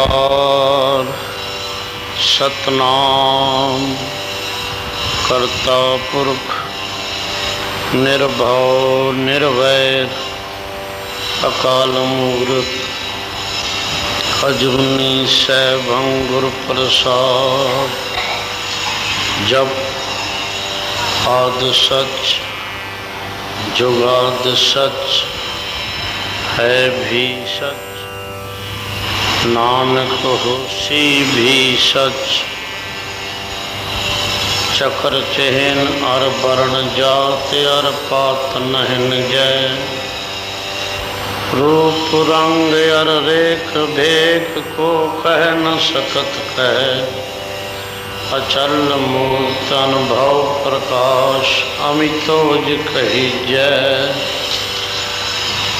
ओंकार सतनाम करता पुरख निर्भव निर्वैर अकाल मूर्त अजूनी सैभं गुर प्रसाद। जब आद सच जुगाद सच है भी सच, नानक होसी भी सच। चक्र चहन अर वर्ण जात अर पात नहन जय, रूप रंग अर रेख भेख को कह न सकत कह। अचल मूर्त अनुभव प्रकाश अमितोज कही जय।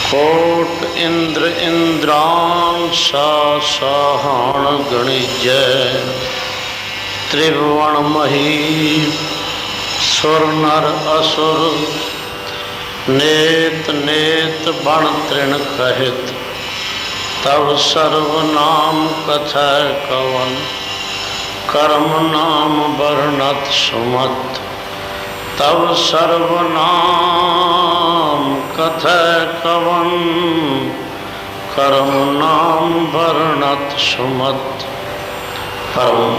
कोट इंद्र इंद्रान सा साहण गणि जय। त्रिभुवन मही सुर नर असुर, नेत नेत बण तृण कहित। तब सर्वनाम कथय कवन, कर्म नाम वर्णत सुमत। तब सर्वनाम कथय कवन, कर्म नाम वर्णत सुमत। परम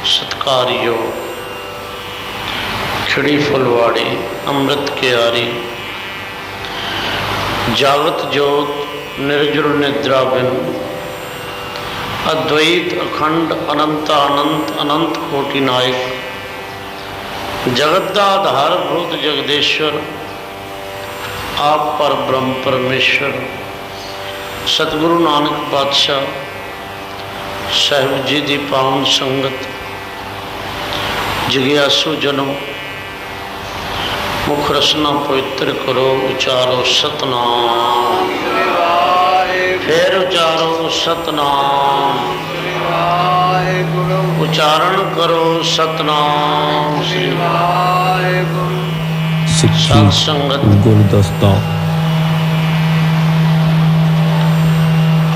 सत्कार्यो खिड़ी फुलवाड़ी अमृत के आरी, जागत जोत निर्जुर निद्रा बिन। अद्वैत अखंड अनंत अनंत अनंत कोटि नायक, जगदाधारभूत जगदेश्वर आप पर ब्रह्म परमेश्वर। सतगुरु नानक पातशाह साहिब जी की पावन संगत, जिग्यासु जनो मुख रसना पवित्र करो। उचारो सतनाम, फिर उचारो सतनाम, उच्चारण करो सतनाम। साध संगत गुलदस्ता।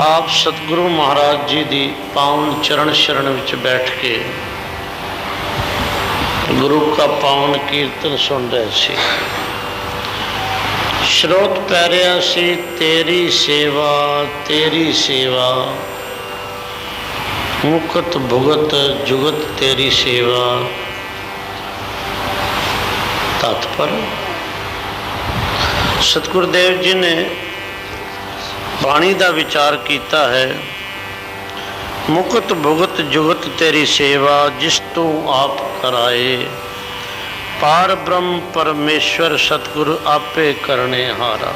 आप सतगुरु महाराज जी की पावन चरण शरण विच बैठ के गुरु का पावन कीर्तन सुन रहे थे। श्रोत पै रहा सी तेरी सेवा तेरी सेवा, मुकत भुगत जुगत तेरी सेवा। तात्पर्य सतगुरुदेव जी ने बाणी का विचार किया है। मुकत भुगत जुगत तेरी सेवा, जिस तू आप कराए। पार ब्रह्म परमेश्वर सतगुरु आपे करने हारा।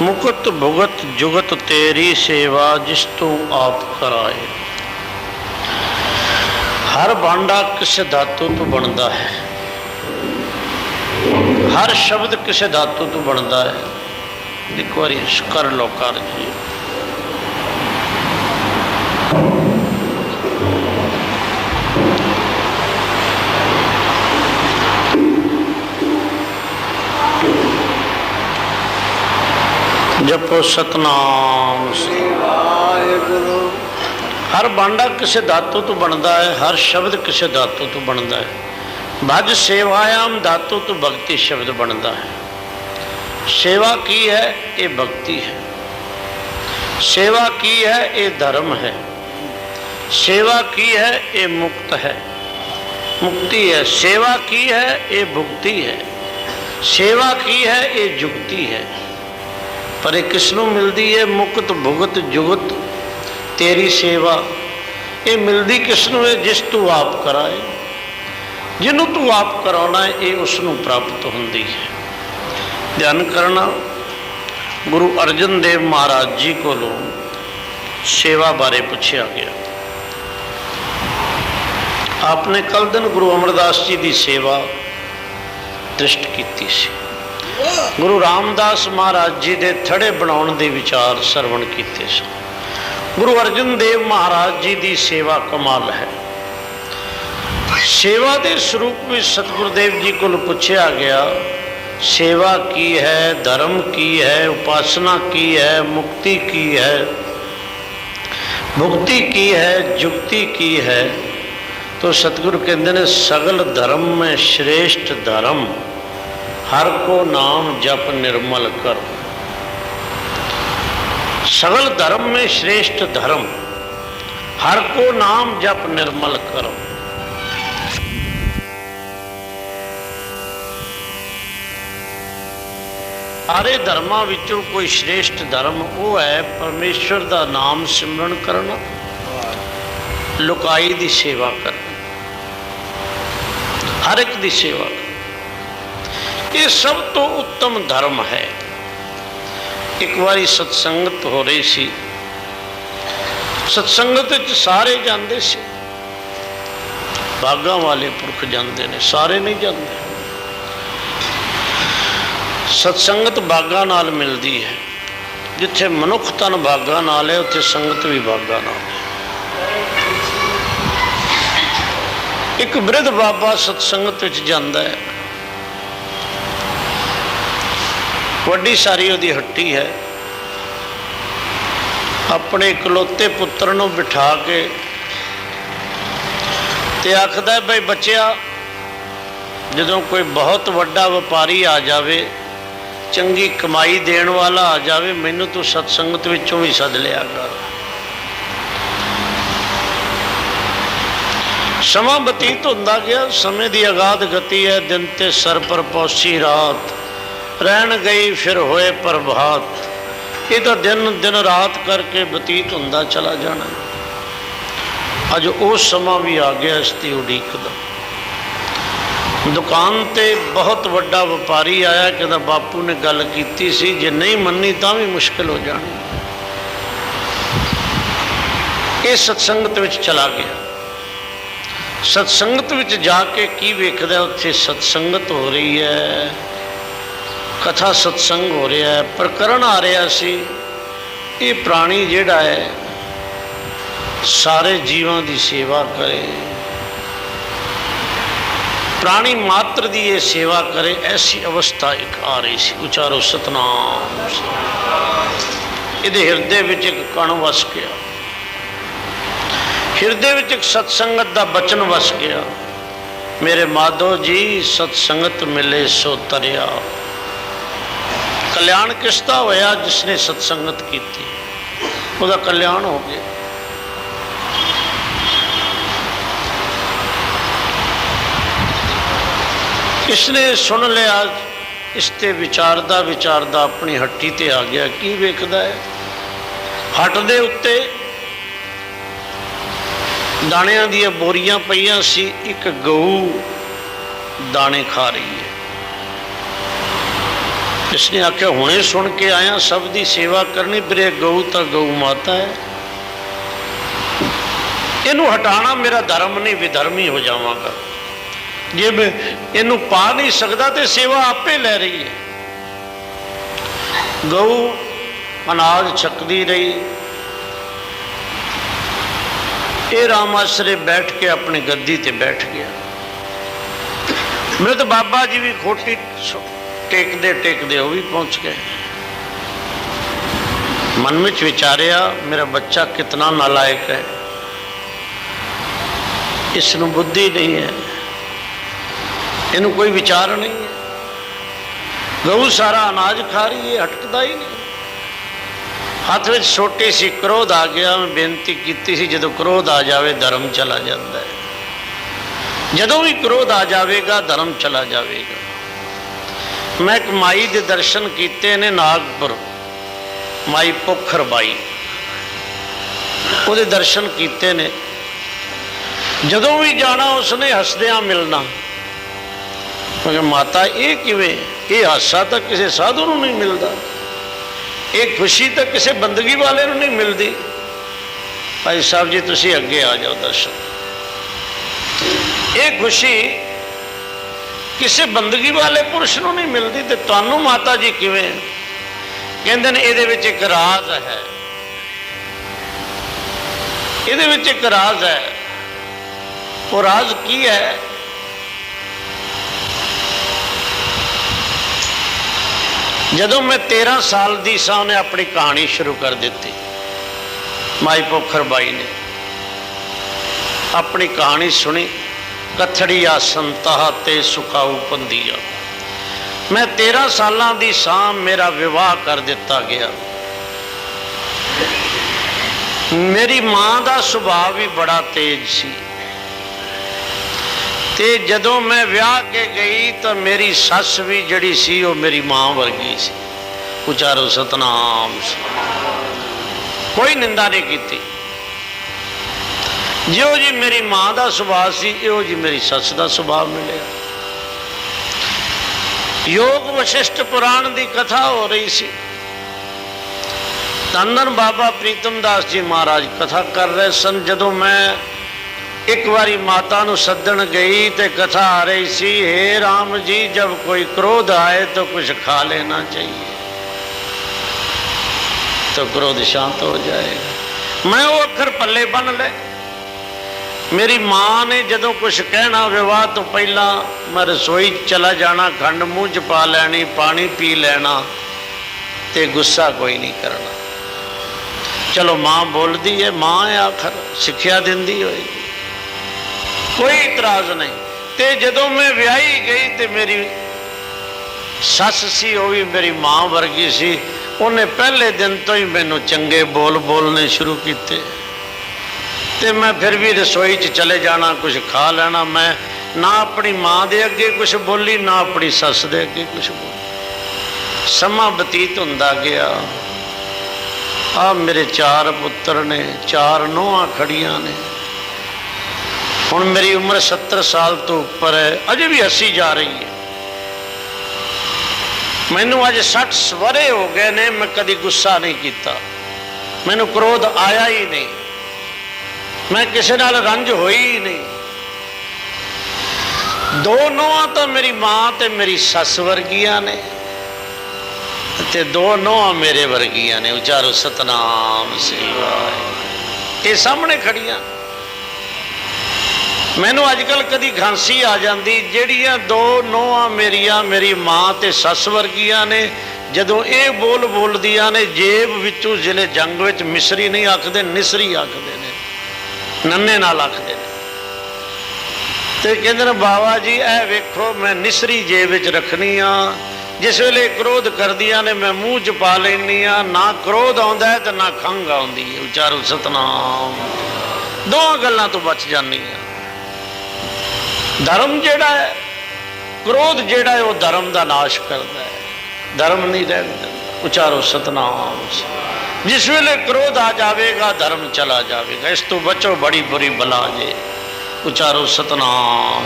मुकत भुगत जुगत तेरी सेवा, जिस तू आप कराए। हर भांडा किसी धातु तो बनता है, हर शब्द किसी धातु तो बनता है। एक बार कर लो कर जी। जपो सतनाम। हर भांडा किसी धातु तो बनता है, हर शब्द किसी धातु तो बनता है। भज सेवायाम धातु तो भक्ति शब्द बनता है। सेवा की है ये भक्ति है, सेवा की है ये धर्म है, सेवा की है ये मुक्त है, मुक्ति है। सेवा की है ये भुक्ति है, सेवा की है ये जुक्ति है। पर ये किसनों मिलती है? मुक्त भुगत जुगत तेरी सेवा। ये मिलती किसनों है? जिस तू आप कराए। जिन्हों तू आप कराना है ये उसनों प्राप्त होती है। ध्यान करना, गुरु अर्जन देव महाराज जी को सेवा बारे पूछा गया। आपने कल दिन गुरु अमरदास जी की सेवा दृष्ट की सी। गुरु रामदास महाराज जी के थड़े बनाने के विचार सरवण किए। गुरु अर्जन देव महाराज जी की सेवा कमाल है। सेवा के स्वरूप में सतगुरुदेव जी को पूछा गया, सेवा की है, धर्म की है, उपासना की है, मुक्ति की है। मुक्ति की है, जुक्ति की है। तो सतगुरु कहते हैं सगल धर्म में श्रेष्ठ धर्म हर को नाम जप निर्मल कर। सगल धर्म में श्रेष्ठ धर्म हर को नाम जप निर्मल करो। सारे धर्मां विचों कोई श्रेष्ठ धर्म वो है परमेश्वर का नाम सिमरन करना, लुकाई दी सेवा करना, हर एक दी सेवा करना। ये सब तो उत्तम धर्म है। एक बारी सत्संगत हो रही सी, सत्संगत सारे जाते से, बागा वाले पुरख जाते ने, सारे नहीं जाते। सत्संगत बागा नाल मिलती है, जिथे मनुख तन बागा नाल है उत्थे संगत भी बागा नाल है। एक वृद्ध बाबा सत्संगत विच जांदा है, वड्डी सारी उहदी हट्टी है, अपने इकलौते पुत्र नूं बिठा के ते आखदा है भाई बच्चिया, जदों कोई बहुत वड्डा व्यापारी आ जावे, चंगी कमाई देण वाला आ जावे, मैनू तू सत्संगत विचों भी सद लिया कर। समा बतीत होंदा गया, समय की अगाध गति है, दिन ते सर पर पौसी रात, रहन गई फिर होए प्रभात। ये तो दिन दिन रात करके बतीत होंदा चला जाना। अज वो समा भी आ गया इसकी उड़ीक दा। दुकान ते बहुत वड्डा व्यापारी आया, कहता बापू ने गल कीती सी, जे नहीं मन्नी तां भी मुश्किल हो जानी। ये सत्संगत विच चला गया। सत्संगत विच जाके की वेखदा, उत्थे सत्संगत हो रही है, कथा सत्संग हो रहा है, प्रकरण आ रहा सी। ये प्राणी जिहड़ा है सारे जीवां की सेवा करे, प्राणी मात्र की ये सेवा करे, ऐसी अवस्था एक आ रही सी। उचारो सतनाम। इहदे हिरदे विच एक कण वस गया, हिरदे विच एक सत्संगत का बचन वस गया, मेरे माधो जी सत्संगत मिले सो तरिया। कल्याण किसका होया? जिसने सत्संगत की, उसका कल्याण हो गया। इसने सुन लिया, इसते विचारदा विचारदा अपनी हट्टी ते आ गया। की वेखदा है? हट दे उत्ते दाणियां दी बोरियां पईयां सी, एक गऊ दाने खा रही है। इसने आख्या हुणे सुन के आया, सब दी सेवा करनी, फिर गऊ तो गऊ माता है, इनू हटाना मेरा धर्म नहीं, विधर्मी हो जावांगा। जे मैं इनू पा नहीं सकता तो सेवा आपे लै रही है। गऊ अनाज छकदी रही, ये राम आसरे बैठ के अपनी गद्दी ते बैठ गया। मृत बाबा जी भी खोटी टेकदे टेकदे वो भी पहुंच गए। मन में विचारिया, मेरा बच्चा कितना नालायक है, इसनू बुद्धि नहीं है, इनू कोई विचार नहीं है। गऊ सारा अनाज खा रही है, हटकदा ही नहीं। हाथ में छोटी सी क्रोध आ गया। मैं बेनती की सी, जो क्रोध आ जाए धर्म चला जाता है, जदों भी क्रोध आ जाएगा धर्म चला जाएगा। मैं एक माई के दर्शन किए ने नागपुर, माई पोखर बाई, वो दर्शन किए ने। जदों भी जाना उसने हसदियां मिलना। मैं माता ये किवें? ये हासा तो किसी साधु को नहीं मिलता, एक खुशी तो किसी बंदगी वाले को नहीं मिलती। भाई साहब जी तुसी अगे आ जाओ दर्शन। ये खुशी किसी बंदगी वाले पुरुष को नहीं मिलती, तो तुहानू माता जी किवें? कहते हैं ये एक राज है, ये एक राज है। वो राज की है? जदों मैं 13 साल की सा, उन्हें अपनी कहानी शुरू कर दी। माई पोखर बाई ने अपनी कहानी सुनी। कथड़ी आसन ताह ते सुकाऊ पंदिया। मैं 13 सालों की सां, मेरा विवाह कर दिता गया। मेरी मां का सुभाव भी बड़ा तेज सी ते जदों मैं ब्याह के गई तो मेरी सस भी जड़ी सी वो मेरी मां वर्गी सी। उचारो सतनाम। कोई निंदा नहीं की। जो जी मेरी मां का सुभाव सी, यो जी मेरी सस का सुभाव मिले। योग वशिष्ठ पुराण की कथा हो रही सी। धन धन बाबा प्रीतम दास जी महाराज कथा कर रहे सन। जदों मैं एक बारी माता नूं सदन गई तो कथा आ रही सी, हे राम जी जब कोई क्रोध आए तो कुछ खा लेना चाहिए तो क्रोध शांत हो जाएगा। मैं वो अखर पल्ले बन ले। मेरी मां ने जदों कुछ कहना विवाह तो पहला मैं रसोई चला जाना, खंड मूँह च पा लैनी, पानी पी लेना ते गुस्सा कोई नहीं करना। चलो मां बोलती है, मां है आखिर सिक्ख्या दिंदी होएगी, कोई इतराज नहीं। ते जदों मैं व्याही गई तो मेरी सस सी वो भी मेरी मां वर्गी सी। उन्हें पहले दिन तो ही मैनू चंगे बोल बोलने शुरू किए ते मैं फिर भी रसोई च चले जाना, कुछ खा लेना। मैं ना अपनी मां दे अगे कुछ बोली, ना अपनी सस दे अगे कुछ बोली। समा बतीत हुंदा गया। आ मेरे 4 पुत्र ने, 4 नूहां खड़ियां ने। हुण मेरी उम्र 70 साल तो उपर है, अजे भी हसी जा रही है। मैनू अज 60 वरे हो गए ने, मैं कभी गुस्सा नहीं किया, मैनू क्रोध आया ही नहीं, मैं किसी नाल रंज होई ही नहीं। 2 नूहां तो मेरी मां ते मेरी सस वर्गियां ने ते 2 नूहां मेरे वर्गियां ने। उचारो सतनाम सिवाय। ये सामने खड़ियां। मैनू अजकल कदी खांसी आ जाती, ਜਿਹੜੀਆਂ 2 नूहां मेरिया मेरी मां ते सस वर्गियां ने, जदों ये बोल बोलदियां ने जेब विचों जिले जंग विच मिसरी नहीं आखदे, निसरी आखदे ने, नन्ने नाल आखदे ने। ते कहंदे ने बाबा जी ऐ वेखो मैं निसरी जेब विच रखनी आ, जिस वेले क्रोध करदियां ने मैं मूँह च पा लैनी आ। ना क्रोध आउंदा है ते ना खंघ आउंदी है। उचारो सतनाम। 2 गल्लां तो बच जानी आ। धर्म जेड़ा है, क्रोध जेड़ा है वो धर्म का नाश करता है, धर्म नहीं रहने देता। उचारो सतनाम। जिस वेले क्रोध आ जाएगा धर्म चला जाएगा। इस तो बचो बड़ी बुरी बला जे। उचारो सतनाम।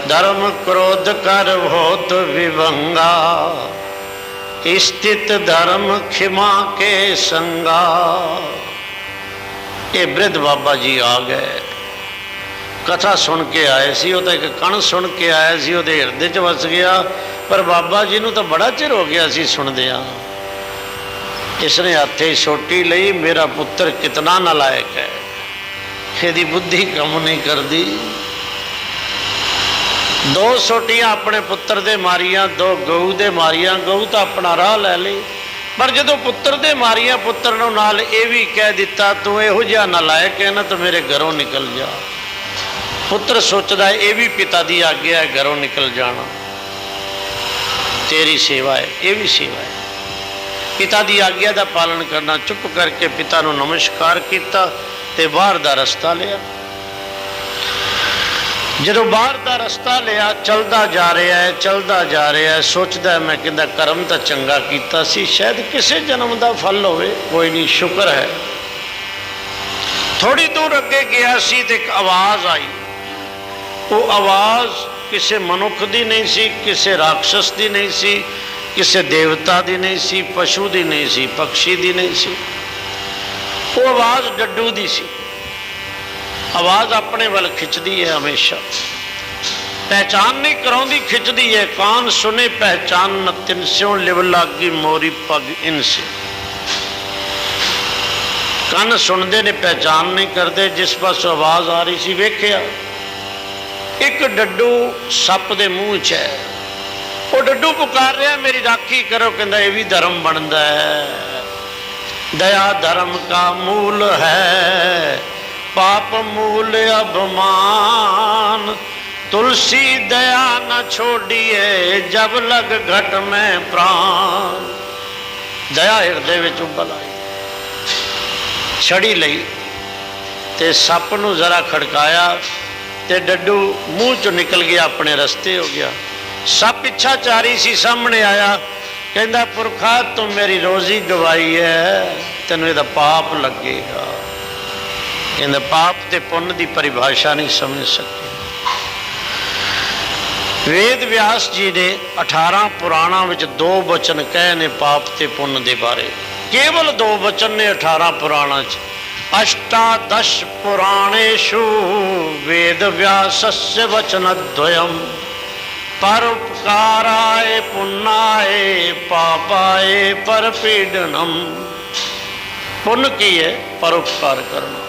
धर्म क्रोध कर होत विभंगा, स्थित धर्म खिमा के संगा। ये वृद्ध बाबा जी आ गए, कथा सुन के आए सी। वो तो एक कण सुन के आया सी, वो हिरदे च वस गया। पर बाबा जी नूं तो बड़ा चिर हो गया सी सुनदिया। इसने हाथे सोटी लई, मेरा पुत्र कितना नालायक है, यदि बुद्धि कम नहीं करती। 2 सोटियां अपने पुत्र दे मारियां, 2 गऊ दे मारियां। गऊ तो अपना राह लै ली, पर जदों पुत्र दे मारियां पुत्र नूं नाल ये भी कह दिता तू इहो जिहा नालायक है ना तो मेरे घरों निकल जा। पुत्र सोचता है ये भी पिता की आज्ञा है, घरों निकल जाना तेरी सेवा है, ये भी सेवा है। पिता की आज्ञा का पालन करना। चुप करके पिता को नमस्कार किया ते बाहर का रस्ता लिया। जो बाहर का रस्ता लिया चलता जा रहा है, चलता जा रहा है, सोचता है मैं कहता कर्म तो चंगा किया सी, शायद किसी जन्म का फल होवे, कोई नहीं शुक्र है। थोड़ी दूर अगे गया सी ते एक आवाज़ आई। वो आवाज़ किसी मनुख की नहीं सी, किसी राक्षस की नहीं सी, किसी देवता की नहीं सी, पशु की नहीं सी, पक्षी की नहीं सी। वो आवाज़ डड्डू की सी। आवाज़ अपने वाल खिंचती है हमेशा, पहचान नहीं कराउंदी, खिंचती है। कान सुने पहचान न तिन स्यों, लिव लागी मोरी पग इनसे। कान सुनते ने पहचान नहीं करते। जिस पास आवाज़ आ रही सी वेख्या एक डड्डू सप दे मूँह च है। वो डड्डू पुकार रहा मेरी राखी करो, कहता यह भी धर्म बनता है। दया धर्म का मूल है, पाप मूल अभिमान। तुलसी दया न छोड़िए, जब लग घट में प्राण। दया हिरदे विच उबल आई, छड़ी लई ते सप नूं जरा खड़काया ते डड्डू मूँह चों निकल गया, अपने रस्ते हो गया। सप इच्छाचारी सी, सामने आया, कहता पुरखा तू मेरी रोजी गवाई है, तेनों इहदा पाप लगेगा। कहता पाप ते पुण्य की परिभाषा नहीं समझ सके। वेद व्यास जी ने 18 पुराणों में 2 वचन कहे ने पाप ते पुण्य के बारे। केवल 2 वचन ने 18 पुराणों च। अष्टादश पुराणेषु वेद व्यासस्य वचनद्वयम् परोपकाराय पुण्याय पापाय परपीडनम। पुण्य की है परोपकार करना,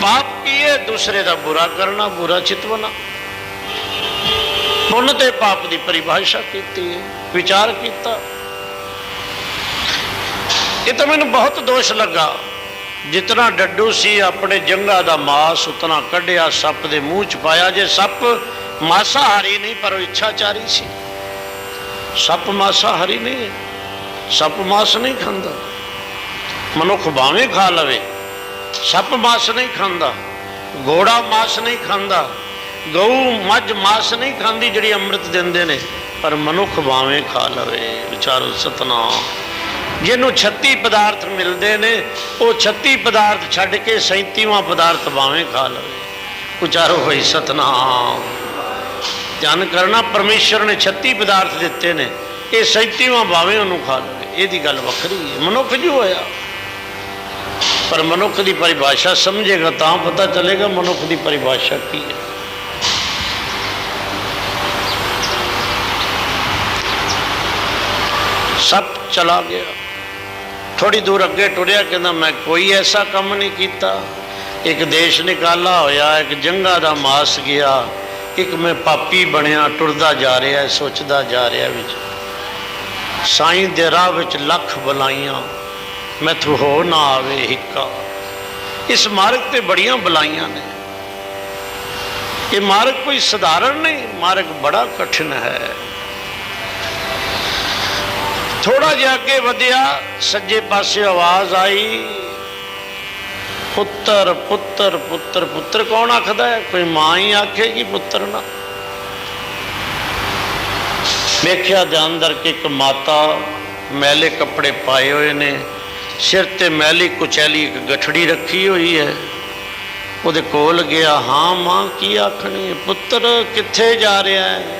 पाप की है दूसरे का बुरा करना, बुरा चितवना। पुण्य ते पाप की परिभाषा की है, विचार किया। ये तो मैंने बहुत दोष लगा। जितना डड्डू सी अपने जंगा का मांस उतना कढ़िया सप के मूँह च पाया। जे सप मांसाहारी नहीं पर इच्छाचारी सी। सप मांसाहारी नहीं है, सप मांस नहीं खांदा। मनुख भावें खा लवे, सप मांस नहीं खांदा। घोड़ा मांस नहीं खांदा, गऊ मझ मांस नहीं खांदी जिहड़ी अमृत देंदे ने, पर मनुख भावें खा लवे। विचारो सतनाम। जिन्हों 36 पदार्थ मिलते हैं, वो 36 पदार्थ छड्ड के 37वां पदार्थ भावें खा लवे। उचारो भाई सतनाम। ध्यान करना, परमेश्वर ने 36 पदार्थ दिते ने, ये 37वां भावें उन्होंने खा लवे। ये गल वखरी है। मनुख जो होया, पर मनुख की परिभाषा समझेगा तो पता चलेगा मनुख की परिभाषा की है। सब चला गया। थोड़ी दूर अगे टुरिया, कहना मैं कोई ऐसा काम नहीं किया। एक देश निकाला होया, एक जंगा का मास गया, एक मैं पापी बनया, टुरदा जा रहा, सोचता जा रहा। विच साईं दे राह विच लख बलाइयां, मैथों हो ना आवे हिक्का। इस मार्ग ते बड़ियां बलाइयां ने। ये मार्ग कोई साधारण नहीं, मार्ग बड़ा कठिन है। थोड़ा जिहा अगे वधिया, सज्जे पासे आवाज आई, पुत्र पुत्र पुत्र। पुत्र कौन आखदा है? कोई मां ही आखेगी पुत्र ना। वेख्या ध्यान करके, एक माता मैले कपड़े पाए हुए ने, सिर ते मैली कुचैली एक गठड़ी रखी हुई है। वो कोल गया, हाँ मां की आखनी है? पुत्र कित्थे जा रहा है?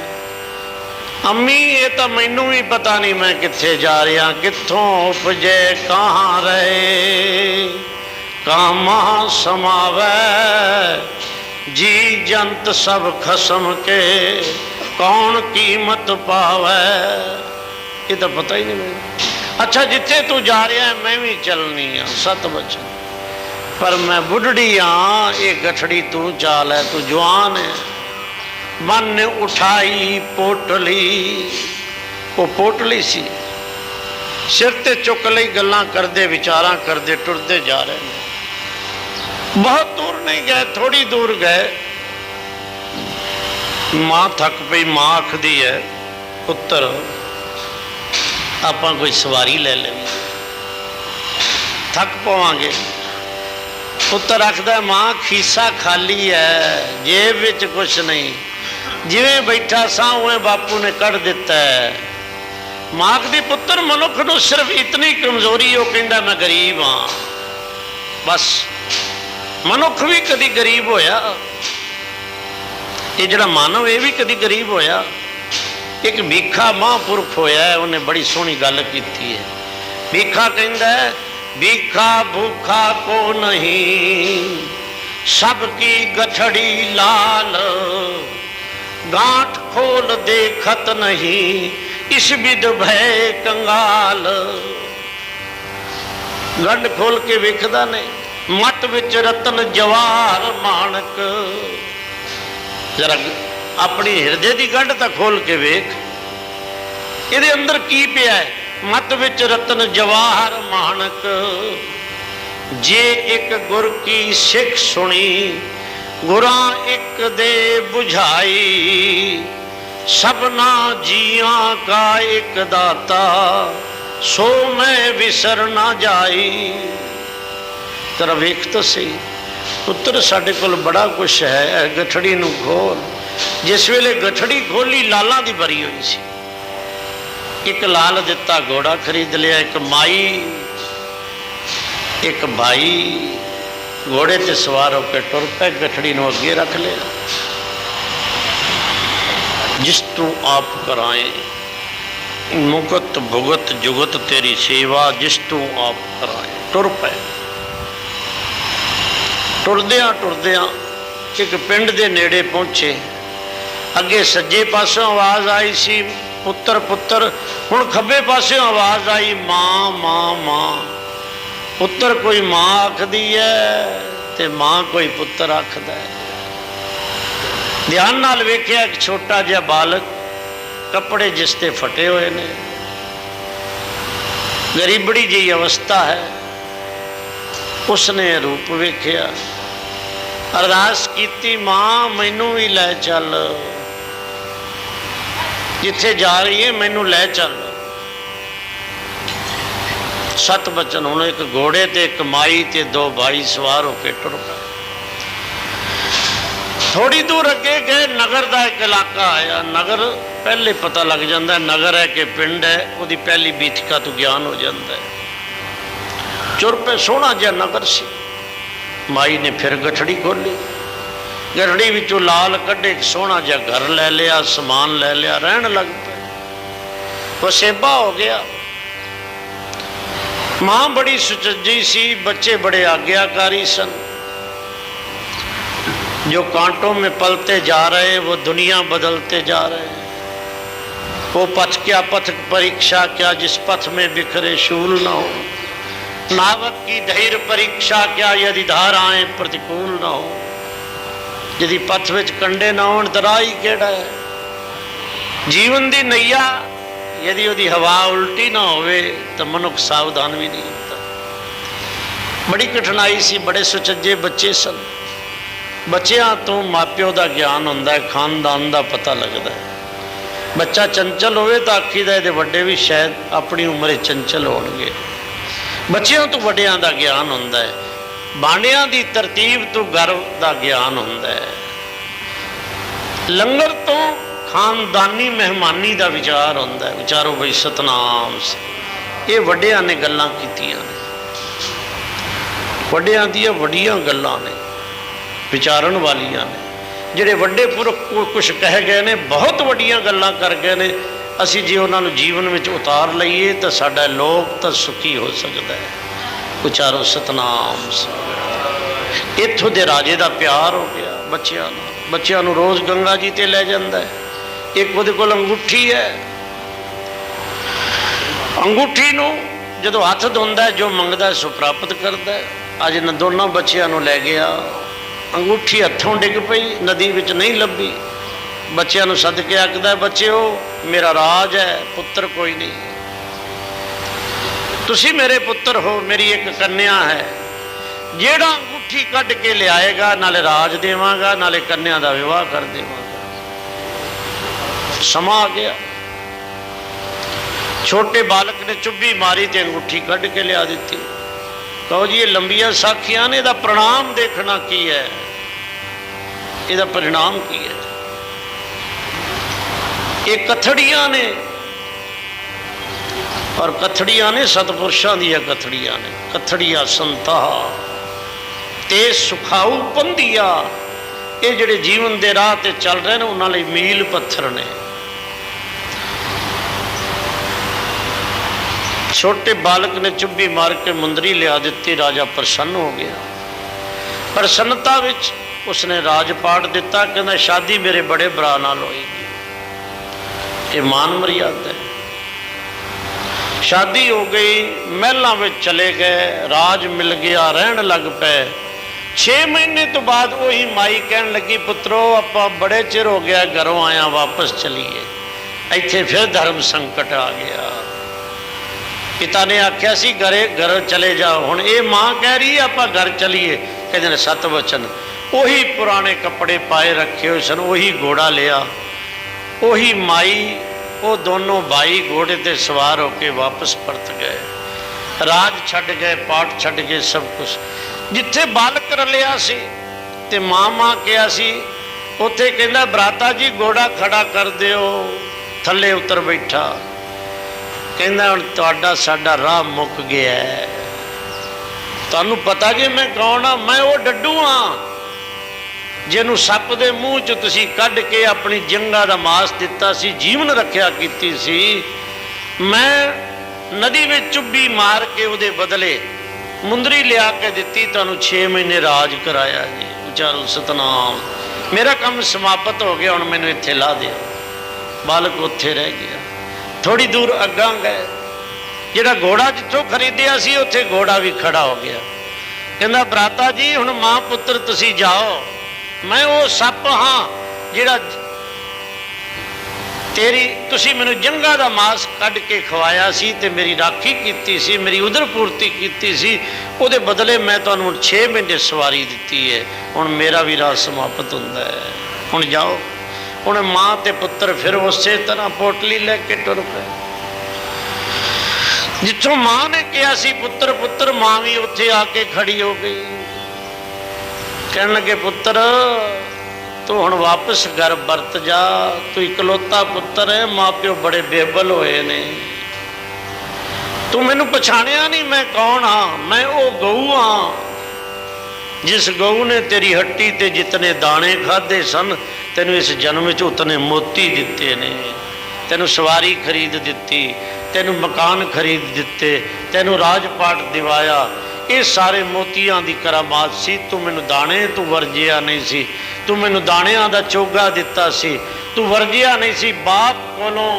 अम्मी ये तो मैनू भी पता नहीं मैं कित्थे जा रहा, कित्थों उपजे कहाँ रहे, कामा समावै जी जंत सब खसम के, कौन कीमत पावै। ये तो पता ही नहीं मैंने। अच्छा जिथे तू जा रहा है मैं भी चलनी हाँ, सत बचन, पर मैं बुढ़ड़ी हाँ, ये गठड़ी तू चाल है, तू जवान है। मन ने उठाई पोटली, वो पोटली सी, सिर ते चुक लई, गल्लां करदे विचारां करदे टुरदे जा रहे हैं। बहुत दूर नहीं गए, थोड़ी दूर गए, मां थक पई। मां आखदी है, पुत्र आपां कोई सवारी ले लें, थक पवांगे। पुत्र आखदा, मां खीसा खाली है, जेब विच कुछ नहीं, जिवें बैठा सा उवें बापू ने कढ़ दिता है। मां आखदी, पुत्र मनुख नूं सिर्फ इतनी कमजोरी, वो कहंदा मैं गरीब हाँ, बस। मनुख भी कदी गरीब होया, ये जिहड़ा मानव ये भी कदी गरीब होया। एक भीखा महापुरख होया है, उन्हें बड़ी सोहनी गल की है। भीखा कहंदा है, भीखा भूखा को नहीं, सबकी गठड़ी लाल, गांठ खोल देखत नहीं, इस विद भय कंगाल। गंढ खोल के वेखदा नहीं, मट विच रतन जवार माणक। जरा अपनी हिरदे की गंढ तो खोल के वेख, ये अंदर की पिया है। मत विच रतन जवाहर मानक, जे एक गुर की सिख सुनी, गुरा एक दे बुझाई, सबना जिया का एक दाता, सो मैं विसर ना जाई। तेरा वेख तो सही पुत्र, साडे कोल बड़ा कुछ है, गठड़ी नूं खोल। जिस वेले गठड़ी खोली लालां दी भरी हुई सी। एक लाल दिता घोड़ा खरीद लिया, एक माई एक भाई घोड़े ते सवार होकर टुर पे, गठड़ी नूं अगे रख लिया। जिस तू आप कराए मुगत भुगत जुगत तेरी सेवा, जिस तू आप कराए। टुर पे टुरदियां टुरदियां एक पिंड दे नेड़े पहुंचे। अगे सज्जे पासों आवाज़ आई सी, पुत्र पुत्र। हुण खब्बे पासों आवाज़ आई, मां मां मां। पुत्र कोई मां आखदी है ते मां कोई पुत्र आखदा है। ध्यान नाल वेख्या, एक छोटा जिहा बालक, कपड़े जिसते फटे हुए ने, गरीबड़ी जी अवस्था है। उसने रूप वेख्या, अरदास कीती, मां मैनू भी लै चल, जिथे जा रही है मैनू लै चल। सत बचन। हुण एक घोड़े ते एक माई ते दो भाई सवार होके टुर पए। थोड़ी दूर अगे गए, नगर का एक इलाका आया। नगर पहले पता लग जाता है नगर है कि पिंड है, उसकी पहली बीथिका तो ज्ञान हो जाता है। चुर पे सोहना जिहा नगर सी। माई ने फिर गठड़ी खोली, गठड़ी विचों लाल कढ़े, एक सोहना जिहा घर लै लिया, समान लै लिया, रहन लग पे। वसेबा हो गया। मां बड़ी सुचज्जी सी, बच्चे बड़े आज्ञाकारी सन। जो कांटों में पलते जा रहे वो दुनिया बदलते जा रहे हैं। वो पथ क्या पथ परीक्षा क्या, जिस पथ में बिखरे शूल न हो। नावक की धैर्य परीक्षा क्या, यदि धाराएं प्रतिकूल न हो। यदि पथ विच कंडे ना होण तो राह ही केड़ा है। जीवन की नैया यदि उसकी हवा उल्टी ना होवे तो मनुख सावधान भी नहीं होता। बड़ी कठिनाई सी। बड़े सुचज्जे बच्चे सन। बच्चों तो माप्यों का ज्ञान होंदा है, खानदान का पता लगता है। बच्चा चंचल होवे तो आखीदा इहदे वड्डे भी शायद अपनी उम्र चंचल होणगे। बच्चों तो वड्डियां का ज्ञान होंदा है। बाणियां की तरतीब तो गर्व का ज्ञान होंदा है। लंगर तो खानदानी मेहमानी का विचार होंदा है। विचारो बई सतनाम से। ये वड्डियां ने गल्लां कीतियां ने, वड्डियां दियां वड्डियां गल्लां ने, विचारण वालियां ने। जिहड़े वड्डे पुरख कुछ कह गए ने, बहुत वड्डियां गल्लां कर गए ने। असी जे उन्होंने जीवन में उतार लीए तो साडा लोक तो सुखी हो सकता है। उचारो सतनाम से। इत्थों दे राजे का प्यार हो गया बच्चों। बच्चों रोज़ गंगा जी ते लै जांदा है। एक उहदे कोल अंगूठी है। अंगूठी नूं जदों हथ धोंदा है, जो मंगदा है सो प्राप्त करता है। अज इन दोनों बच्चों लै गया, अंगूठी हथों डिग पई, नदी विच नहीं लभी। बच्चों सद के आखदा, बच्चों मेरा राज है, पुत्र कोई नहीं। तुसी मेरे पुत्र हो, मेरी एक कन्या है। जेड़ा अंगूठी कढ़ के लियाएगा, नाले राज देवांगा, नाले कन्या का विवाह कर देवांगा। समा आ गया। छोटे बालक ने चुब्भी मारी तो अंगूठी कढ़ के लिया दी। कहो जी ये लंबिया साखियां ने, इहदा प्रणाम देखना की है, इहदा परिणाम की है। ये कथड़ियां ने, और कथड़ियां ने सतपुरुषों दी कथड़ियां ने। कथड़िया संता ते सुखाऊ पंदिया। ये जिहड़े जीवन के राह ते चल रहे हैं उन्होंने मील पत्थर ने। छोटे बालक ने चुब्भी मार के मुंदरी लिया दी। राजा प्रसन्न हो गया। प्रसन्नता विच उसने राजपाट दिता। कहना शादी मेरे बड़े भरा नाल होएगी। ये मान मर्यादा है। शादी हो गई, महलों में चले गए, राज मिल गया, रहन लग पे। 6 महीने तो बाद वही माई कहन लगी, पुत्रो आपां बड़े चिर हो गया घरों आया, वापस चलीए। इत्थे फिर धर्म संकट आ गया। पिता ने आख्या सी घरे घर चले जाओ। हुण ये माँ कह रही है आपां घर चलीए, कहते ने सत वचन। उही पुराने कपड़े पाए रखे हुए सन, उही घोड़ा लिया, उही माई, वो दोनों भाई घोड़े ते सवार होके वापस परत गए। राज छड्ड गए, पाठ छड्ड गए, सब कुछ। जिथे बालक रलिया सी ते माँ माँ कहा सी, उत्थे कहंदा भराता जी घोड़ा खड़ा कर दिओ, थल्ले उतर बैठा। कहंदा हुण तुहाडा साडा राह मुक गया है, तुहानू पता जी मैं कौन हाँ? मैं वो डड्डू हाँ जिन्हों सप दे मूँह च तुसीं कढ के अपनी जंगा दा मांस दिता सी, जीवन रखिया कीती सी। मैं नदी में चुब्बी मार के उहदे बदले मुंदरी लिया के दिती, तुहानू 6 महीने राज कराया जी। उचारो सतनाम। मेरा काम समाप्त हो गया, हुण मैनू इत्थे ला दिओ। बालक उत्थे रह गया। थोड़ी दूर अग्गां गए, जिहड़ा घोड़ा जिथों खरीदिया सी उत्थे घोड़ा भी खड़ा हो गया। कहंदा भराता जी हुण मां पुत्र तुसीं जाओ, मैं वो सप हाँ जिहड़ा तेरी तुसीं मैनू जंगा दा मांस कढ के खवाया सी ते मेरी राखी कीती सी, मेरी उदर पूर्ति कीती सी, उहदे बदले मैं तुहानू 6 महीने सवारी दिती है। हुण मेरा भी राज समाप्त हुंदा है, हुण जाओ। हुण मां ते पुत्र फिर उसे तरह पोटली लैके टुर पे। जिथों मां ने कहा सी पुत्र पुत्र, मां भी उत्थे आके खड़ी हो गई। कहन लगे पुत्र तू हुण वापस घर बरत जा, तू इकलौता पुत्र है, माँ प्यो बड़े बेबल होए ने, तू मैनू पछाणिया नहीं मैं कौन हाँ? मैं वो गऊ हाँ जिस गऊ ने तेरी हट्टी ते जितने दाने खाधे सन, तेनू इस जन्म च उतने मोती दिते ने, तेनू सवारी खरीद दिती, तेनू मकान खरीद दिते, तेनू राजपाट दिवाया। ये सारे मोतियां दी करामात सी। तू मैनू दाने तू वरजिया नहीं सी, तू मैनू दाणियां दा चोगा दिता सी, तू वरजिया नहीं सी। बाप कोलों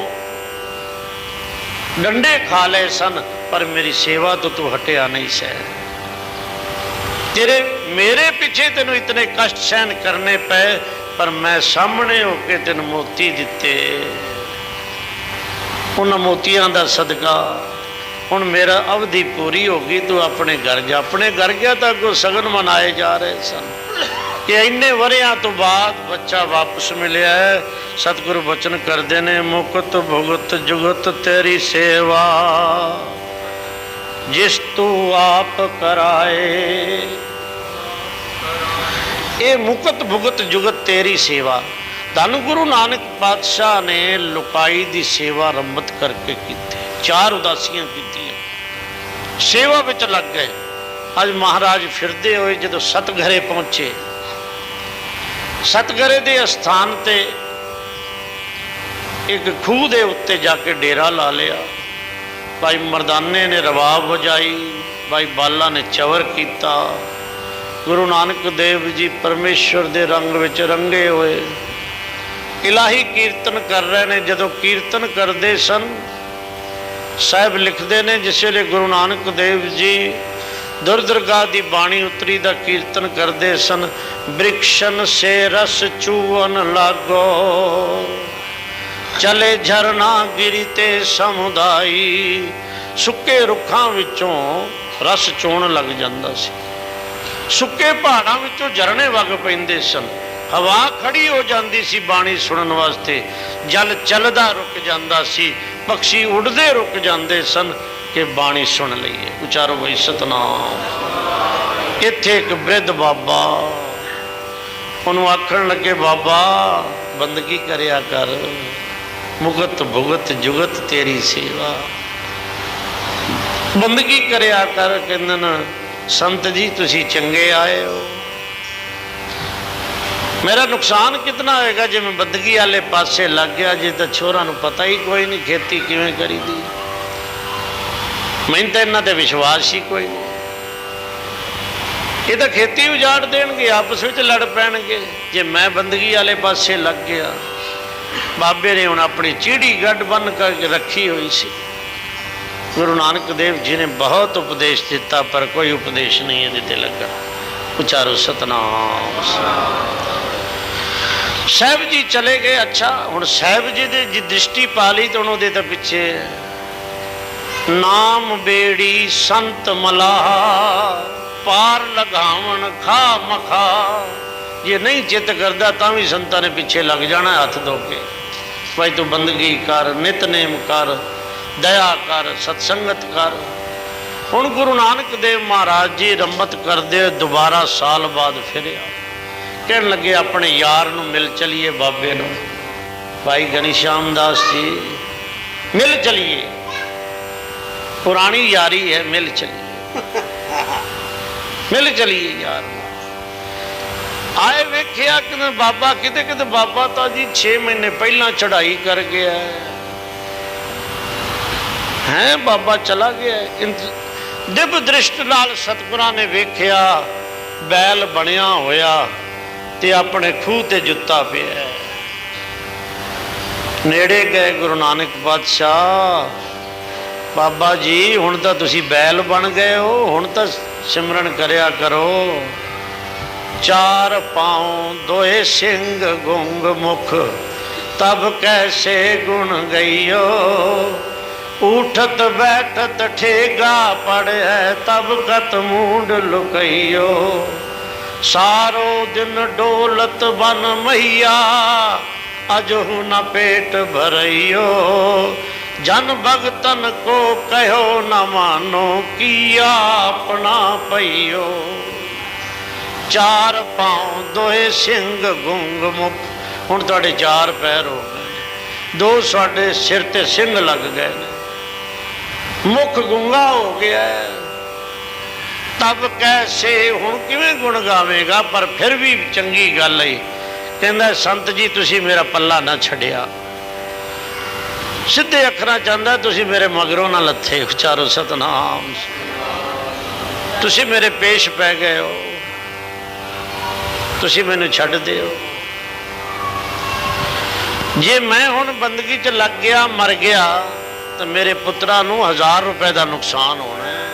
डंडे खा ले सन पर मेरी सेवा तो तू हटिया नहीं सह। तेरे मेरे पीछे तेनू इतने कष्ट सहन करने पे, पर मैं सामने होके तेन मोती दिते। उन मोतियां दा सदका हुण मेरा अवधि पूरी हो गई, तू अपने घर जा। अपने घर गया तो अगों सगन मनाए जा रहे सन कि इन्ने वरियां तो बाद बच्चा वापस मिलिया है। सतगुरु वचन करते ने, मुकत भुगत जुगत तेरी सेवा, जिस तू आप कराए। ये मुकत भुगत जुगत तेरी सेवा धन गुरु नानक पातशाह ने लुकाई दी सेवा रंबत करके की। 4 उदासियां की सेवा विच लग गए। अज महाराज फिरते हुए जो सतघरे पहुंचे, सतघरे के स्थान ते एक खूह के उत्ते जाके डेरा ला लिया। भाई मरदाने ने रवाब बजाई, भाई बाला ने चवर किया। गुरु नानक देव जी परमेश्वर के रंग विच रंगे हुए इलाही कीर्तन कर रहे ने। जदों कीर्तन करते सन, साहब लिखते ने जिस वे गुरु नानक देव जी दुरदरगाह की बाणी उतरी का कीर्तन करते सन। वृक्षन से रस चूवन लागो, चले झरना गिरते समुदाई। सुके रुखां विचों रस चोण लग जाता सी, सुके पहाड़ां विचों झरने वग पैंदे सन। हवा खड़ी हो जाती सी बाणी सुनन वास्ते, जल चलदा रुक जाता सी, पक्षी उड़ते रुक जाते सन कि बाणी सुन लईए। उचारो बई सतनाम। इत्थे एक वृद्ध बाबा उन्होंने आखण लगे, बाबा बंदगी करया कर, मुगत भुगत जुगत तेरी सेवा, बंदगी करया कर। कहंदे न संत जी तुसी चंगे आए हो, मेरा नुकसान कितना होएगा जे मैं बंदगी वाले पासे लग गया। जे तो छोरा नूं पता ही कोई नहीं खेती किवें करी दी, मैनूं तां इन्हां ते विश्वास ही कोई नहीं। ये तो खेती उजाड़ देणगे, आपस में लड़ पैणगे जे मैं बंदगी वाले पासे लग गया। बाबे ने हुण अपनी चीड़ी गड्ढ बन कर रखी हुई सी। गुरु नानक देव जी ने बहुत उपदेश दिता पर कोई उपदेश नहीं ये ते लगा। उचारो सतनाम। साहब जी चले गए। अच्छा हुण साहब जी दे जी दृष्टि पा ली तो उन्होंने तो पिछे ਨਾਮ ਬੇੜੀ ਸੰਤ ਮਲਾਹ, ਪਾਰ ਲਗਾਵਣ ਖਾ ਮਖਾ। ਜੇ ਨਹੀਂ ਚਿੱਤ ਕਰਦਾ ਤਾਂ ਵੀ ਸੰਤਾਂ ਨੇ ਪਿੱਛੇ ਲੱਗ ਜਾਣਾ ਹੱਥ ਧੋ ਕੇ, ਭਾਈ ਤੂੰ ਬੰਦਗੀ ਕਰ, ਨਿਤਨੇਮ ਕਰ, ਦਇਆ ਕਰ, ਸਤਸੰਗਤ ਕਰ। ਹੁਣ ਗੁਰੂ ਨਾਨਕ ਦੇਵ ਮਹਾਰਾਜ ਜੀ ਰੰਮਤ ਕਰਦੇ ਦੁਬਾਰਾ ਸਾਲ ਬਾਅਦ ਫਿਰਿਆ, ਕਹਿਣ ਲੱਗੇ ਆਪਣੇ ਯਾਰ ਨੂੰ ਮਿਲ ਚਲੀਏ, ਬਾਬੇ ਨੂੰ, ਭਾਈ ਘਨਸ਼ਿਆਮ ਦਾਸ ਜੀ ਮਿਲ ਚਲੀਏ, ਪੁਰਾਣੀ ਯਾਰੀ ਹੈ, ਮਿਲ ਚਲੀਏ, ਮਿਲ ਚਲੀਏ ਯਾਰ। ਆਏ ਵੇਖਿਆ ਕਿ ਬਾਬਾ ਕਿਤੇ ਕਿਤੇ ਬਾਬਾ ਤਾਂ ਜੀ 6 ਮਹੀਨੇ ਪਹਿਲਾਂ ਚੜ੍ਹਾਈ ਕਰ ਗਿਆ ਹੈ, ਬਾਬਾ ਚਲਾ ਗਿਆ। ਦਿਵ ਦ੍ਰਿਸ਼ਟ ਨਾਲ ਸਤਿਗੁਰਾਂ ਨੇ ਵੇਖਿਆ ਬੈਲ ਬਣਿਆ ਹੋਇਆ ਤੇ ਆਪਣੇ ਖੂਹ ਤੇ ਜੁੱਤਾ ਪਿਆ। ਨੇੜੇ ਗਏ ਗੁਰੂ ਨਾਨਕ ਪਾਤਸ਼ਾਹ, ਬਾਬਾ ਜੀ ਹੁਣ ਤਾਂ ਤੁਸੀਂ ਬੈਲ ਬਣ ਗਏ ਹੋ, ਹੁਣ ਤਾਂ ਸਿਮਰਨ ਕਰਿਆ ਕਰੋ। ਚਾਰ ਪਾਉ ਦੋਏ ਸਿੰਘ ਗੁੰਗ ਮੁਖ, ਤਬ ਕੈਸੇ ਗੁਣ ਗਈਓ। ਉਠਤ ਬੈਠਤ ਠੇਗਾ ਪੜਿਆ, ਤਬ ਕਤ ਮੂੰਡ ਲੁਕਈਓ। ਸਾਰੋ ਦਿਨ ਡੋਲਤ ਬਨ ਮਈਆ, ਅਜਹੁ ਨ ਪੇਟ ਭਰਈਓ। ਜਨ ਭਗਤਨ ਕੋ ਕਹਿਓ ਨ ਮਾਨੋ, ਕੀਆ ਆਪਣਾ ਪਈਓ। ਚਾਰ ਪਾਉ ਦੋਏ ਸਿੰਘ ਗੁੰਗ ਮੁਖ, ਹੁਣ ਤੁਹਾਡੇ 4 ਪੈਰ ਹੋ ਗਏ, 2 ਤੁਹਾਡੇ ਸਿਰ ਤੇ ਸਿੰਘ ਲੱਗ ਗਏ ਨੇ, ਮੁਖ ਗੁੰਗਾ ਹੋ ਗਿਆ। ਤਬ ਕੈਸੇ, ਹੁਣ ਕਿਵੇਂ ਗੁਣ ਗਾਵੇਗਾ? ਪਰ ਫਿਰ ਵੀ ਚੰਗੀ ਗੱਲ ਹੈ। ਕਹਿੰਦਾ ਸੰਤ ਜੀ ਤੁਸੀਂ ਮੇਰਾ ਪੱਲਾ ਨਾ ਛੱਡਿਆ, ਸਿੱਧੇ ਅੱਖਰਾਂ ਚਾਹੁੰਦਾ ਤੁਸੀਂ ਮੇਰੇ ਮਗਰੋਂ ਨਾ ਲੱਥੇ। ਉਚਾਰੋ ਸਤਨਾਮ। ਤੁਸੀਂ ਮੇਰੇ ਪੇਸ਼ ਪੈ ਗਏ ਹੋ, ਤੁਸੀਂ ਮੈਨੂੰ ਛੱਡ ਦਿਓ। ਜੇ ਮੈਂ ਹੁਣ ਬੰਦਗੀ 'ਚ ਲੱਗ ਗਿਆ, ਮਰ ਗਿਆ, ਤਾਂ ਮੇਰੇ ਪੁੱਤਰਾਂ ਨੂੰ 1000 ਰੁਪਏ ਦਾ ਨੁਕਸਾਨ ਹੋਣਾ ਹੈ।